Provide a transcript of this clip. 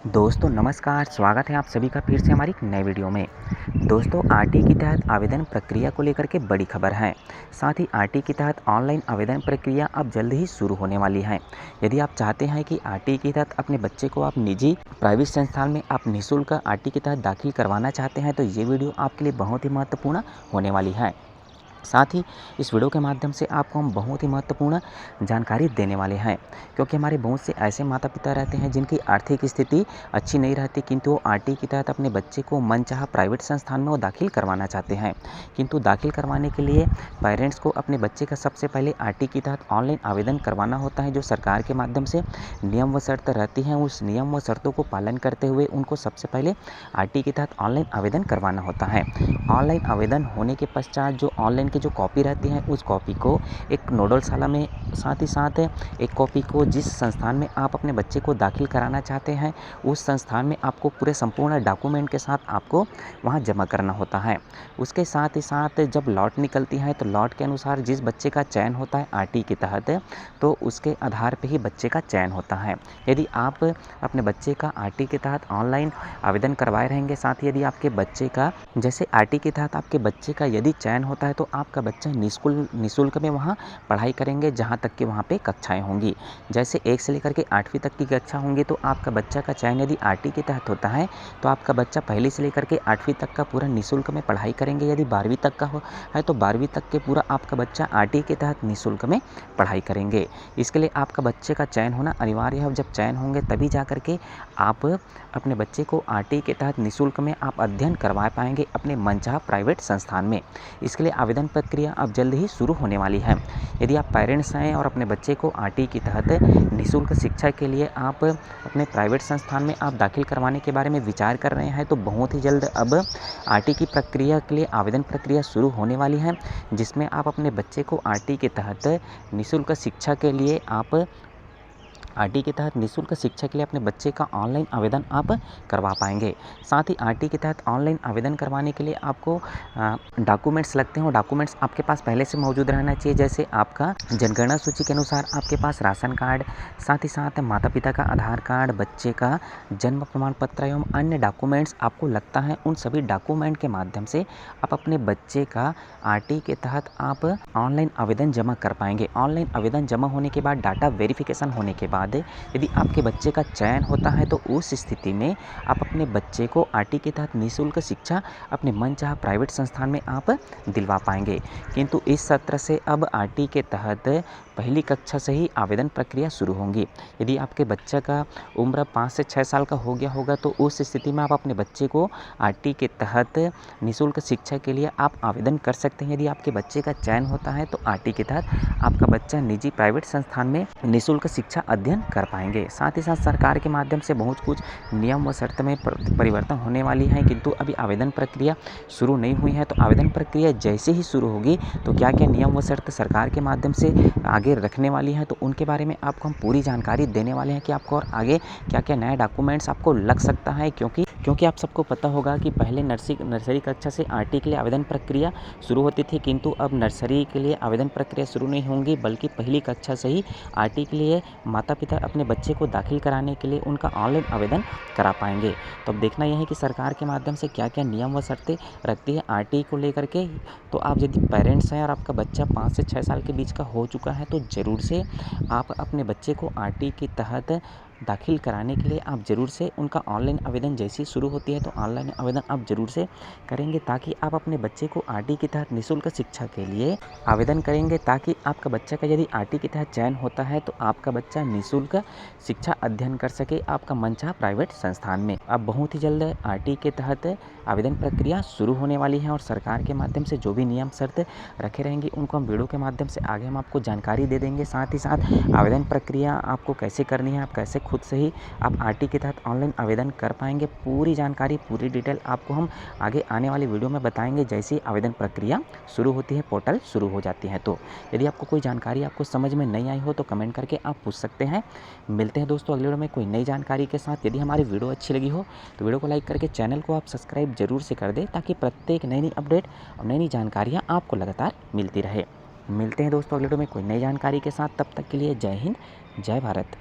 दोस्तों नमस्कार, स्वागत है आप सभी का फिर से हमारी एक नई वीडियो में। दोस्तों आरटी के तहत आवेदन प्रक्रिया को लेकर के बड़ी खबर है। साथ ही आरटी के तहत ऑनलाइन आवेदन प्रक्रिया अब जल्द ही शुरू होने वाली है। यदि आप चाहते हैं कि आरटी के तहत अपने बच्चे को आप निजी प्राइवेट संस्थान में आप निःशुल्क आरटी के तहत दाखिल करवाना चाहते हैं तो ये वीडियो आपके लिए बहुत ही महत्वपूर्ण होने वाली है। साथ ही इस वीडियो के माध्यम से आपको हम बहुत ही महत्वपूर्ण जानकारी देने वाले हैं, क्योंकि हमारे बहुत से ऐसे माता पिता रहते हैं जिनकी आर्थिक स्थिति अच्छी नहीं रहती, किंतु वो आरटी के तहत अपने बच्चे को मनचाहा प्राइवेट संस्थान में वो दाखिल करवाना चाहते हैं। किंतु दाखिल करवाने के लिए पेरेंट्स को अपने बच्चे का सबसे पहले आरटी के तहत ऑनलाइन आवेदन करवाना होता है, जो सरकार के माध्यम से नियम व शर्त रहती हैं। उस नियम व शर्तों को पालन करते हुए उनको सबसे पहले आरटी के तहत ऑनलाइन आवेदन करवाना होता है। ऑनलाइन आवेदन होने के पश्चात जो ऑनलाइन की जो कॉपी रहती है उस कॉपी को एक नोडलशाला में, साथ ही साथ एक कॉपी को जिस संस्थान में आप अपने बच्चे को दाखिल कराना चाहते हैं उस संस्थान में आपको पूरे संपूर्ण डॉक्यूमेंट के साथ आपको वहां जमा करना होता है। उसके साथ ही साथ जब लॉट निकलती है तो लॉट के अनुसार जिस बच्चे का चयन होता है आरटी के तहत, तो उसके आधार पर ही बच्चे का चयन होता है। यदि आप अपने बच्चे का आरटी के तहत ऑनलाइन आवेदन करवाए रहेंगे, साथ ही यदि आपके बच्चे का जैसे आरटी के तहत आपके बच्चे का यदि चयन होता है तो आपका बच्चा निःशुल्क में वहाँ पढ़ाई करेंगे, जहाँ तक कि वहाँ पे कक्षाएं होंगी। जैसे 1 से लेकर के 8वीं तक की कक्षा होंगी, तो आपका बच्चा का चयन यदि आरटी के तहत होता है तो आपका बच्चा पहली से लेकर के 8वीं तक का पूरा निःशुल्क में पढ़ाई करेंगे। यदि 12वीं तक का है तो 12वीं तक के पूरा आपका बच्चा आरटी के तहत निःशुल्क में पढ़ाई करेंगे। इसके लिए आपका बच्चे का चयन होना अनिवार्य है, और जब चयन होंगे तभी जा करके आप अपने बच्चे को आरटी के तहत निःशुल्क में आप अध्ययन करवा पाएंगे अपने मनचाहा प्राइवेट संस्थान में। इसके लिए आवेदन प्रक्रिया अब जल्द ही शुरू होने वाली है। यदि आप पेरेंट्स हैं और अपने बच्चे को आरटी के तहत निःशुल्क शिक्षा के लिए आप अपने प्राइवेट संस्थान में आप दाखिल करवाने के बारे में विचार कर रहे हैं, तो बहुत ही जल्द अब आरटी की प्रक्रिया के लिए आवेदन प्रक्रिया शुरू होने वाली है, जिसमें आप अपने बच्चे को आरटी के तहत निःशुल्क शिक्षा के लिए आप आरटी के तहत निःशुल्क शिक्षा के लिए अपने बच्चे का ऑनलाइन आवेदन आप करवा पाएंगे। साथ ही आरटी के तहत ऑनलाइन आवेदन करवाने के लिए आपको डॉक्यूमेंट्स लगते हैं, वो डॉक्यूमेंट्स आपके पास पहले से मौजूद रहना चाहिए। जैसे आपका जनगणना सूची के अनुसार आपके पास राशन कार्ड, साथ ही साथ माता पिता का आधार कार्ड, बच्चे का जन्म प्रमाण पत्र एवं अन्य डॉक्यूमेंट्स आपको लगता है। उन सभी डॉक्यूमेंट के माध्यम से आप अपने बच्चे का आरटी के तहत आप ऑनलाइन आवेदन जमा कर पाएंगे। ऑनलाइन आवेदन जमा होने के बाद डाटा वेरिफिकेशन होने के बाद यदि आपके बच्चे का चयन होता है तो उस स्थिति में आप अपने बच्चे को आरटी के तहत निःशुल्क शिक्षा अपने मनचाहा प्राइवेट संस्थान में आप दिलवा पाएंगे। किंतु इस सत्र से अब आरटी के तहत पहली कक्षा से ही आवेदन प्रक्रिया शुरू होंगी। यदि आपके बच्चे का उम्र 5 से 6 साल का हो गया होगा तो उस स्थिति में आप अपने बच्चे को आरटी के तहत निःशुल्क शिक्षा के लिए आप आवेदन कर सकते हैं। यदि आपके बच्चे का चयन होता है तो आरटी के तहत आपका बच्चा निजी प्राइवेट संस्थान में निःशुल्क शिक्षा अध्ययन कर पाएंगे। साथ ही साथ सरकार के माध्यम से बहुत कुछ नियम व शर्त में परिवर्तन होने वाली है, किंतु अभी आवेदन प्रक्रिया शुरू नहीं हुई है। तो आवेदन प्रक्रिया जैसे ही शुरू होगी तो क्या क्या नियम व शर्त सरकार के माध्यम से आगे रखने वाली है, तो उनके बारे में आपको हम पूरी जानकारी देने वाले हैं कि आपको और आगे क्या क्या नया डॉक्यूमेंट्स आपको लग सकता है। क्योंकि आप सबको पता होगा कि पहले नर्सरी कक्षा से आरटी के लिए आवेदन प्रक्रिया शुरू होती थी, किंतु अब नर्सरी के लिए आवेदन प्रक्रिया शुरू नहीं होंगी, बल्कि पहली कक्षा से ही आरटी के लिए माता पिता अपने बच्चे को दाखिल कराने के लिए उनका ऑनलाइन आवेदन करा पाएंगे। तो अब देखना यह है कि सरकार के माध्यम से क्या क्या नियम व शर्तें रखती है आरटी को लेकर के। तो आप यदि पेरेंट्स हैं और आपका बच्चा 5 से 6 साल के बीच का हो चुका है तो ज़रूर से आप अपने बच्चे को आरटी के तहत दाखिल कराने के लिए आप ज़रूर से उनका ऑनलाइन आवेदन जैसे ही शुरू होती है तो ऑनलाइन आवेदन आप ज़रूर से करेंगे, ताकि आप अपने बच्चे को आरटी के तहत निःशुल्क शिक्षा के लिए आवेदन करेंगे, ताकि आपका बच्चा का यदि आरटी के तहत चयन होता है तो आपका बच्चा निःशुल्क शिक्षा अध्ययन कर सके आपका मनचाहा प्राइवेट संस्थान में। अब बहुत ही जल्द आरटी के तहत आवेदन प्रक्रिया शुरू होने वाली है, और सरकार के माध्यम से जो भी नियम शर्त रखे रहेंगे उनको हम वीडियो के माध्यम से आगे हम आपको जानकारी दे देंगे। साथ ही साथ आवेदन प्रक्रिया आपको कैसे करनी है, आप कैसे खुद से ही आप आरटी के तहत ऑनलाइन आवेदन कर पाएंगे, पूरी जानकारी पूरी डिटेल आपको हम आगे आने वाली वीडियो में बताएंगे जैसे ही आवेदन प्रक्रिया शुरू होती है, पोर्टल शुरू हो जाती है। तो यदि आपको कोई जानकारी आपको समझ में नहीं आई हो तो कमेंट करके आप पूछ सकते हैं। मिलते हैं दोस्तों अगले वीडियो में कोई नई जानकारी के साथ। यदि हमारी वीडियो अच्छी लगी हो तो वीडियो को लाइक करके चैनल को आप सब्सक्राइब जरूर से कर दें, ताकि प्रत्येक नई अपडेट और नई जानकारियाँ आपको लगातार मिलती रहे। मिलते हैं दोस्तों अगले वीडियो में कोई नई जानकारी के साथ। तब तक के लिए जय हिंद, जय भारत।